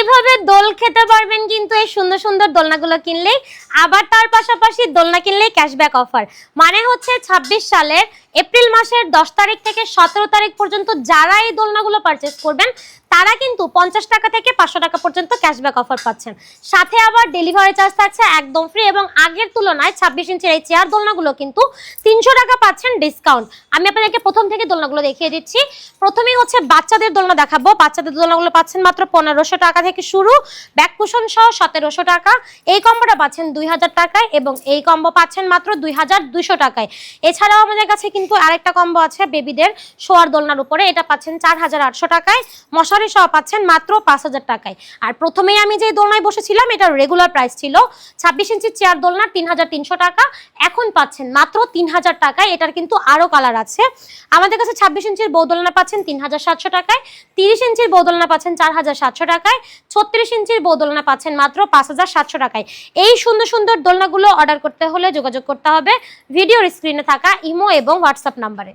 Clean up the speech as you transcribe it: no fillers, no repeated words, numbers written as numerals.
এইভাবে দোল খেতে পারবেন কিন্তু এই সুন্দর সুন্দর দোলনাগুলো কিনলেই। আবার তার পাশাপাশি দোলনা কিনলেই ক্যাশব্যাক অফার, মানে হচ্ছে 26 সালের এপ্রিল মাসের 10 তারিখ থেকে 17 তারিখ পর্যন্ত যারা এই দোলনাগুলো পারচেস করবেন তারা কিন্তু 50 টাকা থেকে 500 টাকা পর্যন্ত ক্যাশব্যাক অফার পাচ্ছেন। সাথে আবার ডেলিভারি চার্জ থাকছে একদম ফ্রি, এবং আগের তুলনায় 26 ইঞ্চির এই চেয়ার দোলনাগুলো কিন্তু 300 টাকা পাচ্ছেন ডিসকাউন্ট। আমি আপনাদেরকে প্রথম থেকে দোলনাগুলো দেখিয়ে দিচ্ছি। প্রথমেই হচ্ছে বাচ্চাদের দোলনা দেখাবো। বাচ্চাদের দোলনাগুলো পাচ্ছেন মাত্র 1500 টাকা থেকে শুরু, ব্যাক কুশন সহ 1700 টাকা। এই কম্বোটা পাচ্ছেন 2000 টাকায়, এবং এই কম্বো পাচ্ছেন মাত্র 2200 টাকায়। এছাড়াও আমাদের কাছে কিন্তু আরেকটা কম্বো আছে বেবিদের শোয়ার দোলনার উপরে, এটা পাচ্ছেন 4800 টাকায়, মশারি সহ পাচ্ছেন মাত্র 5000 টাকায়। আর প্রথমেই আমি যে দোলনায় বসেছিলাম এটার রেগুলার প্রাইস ছিল 26 ইঞ্চির চেয়ার দোলনা 3300 টাকা, এখন পাচ্ছেন মাত্র 3000 টাকায়। এটার কিন্তু আরো কালার আছে। আমাদের কাছে 26 ইঞ্চির বউ দোলনা পাচ্ছেন 3700 টাকায়, 30 ইঞ্চির বউ দোলনা পাচ্ছেন 4700 টাকায়, 36 ইঞ্চির বউ দোলনা পাচ্ছেন মাত্র 5700 টাকায়। এই সুন্দর সুন্দর দোলনাগুলো অর্ডার করতে হলে যোগাযোগ করতে হবে ভিডিওর স্ক্রিনে থাকা ইমো এবং হোয়াটসঅ্যাপ নাম্বারে।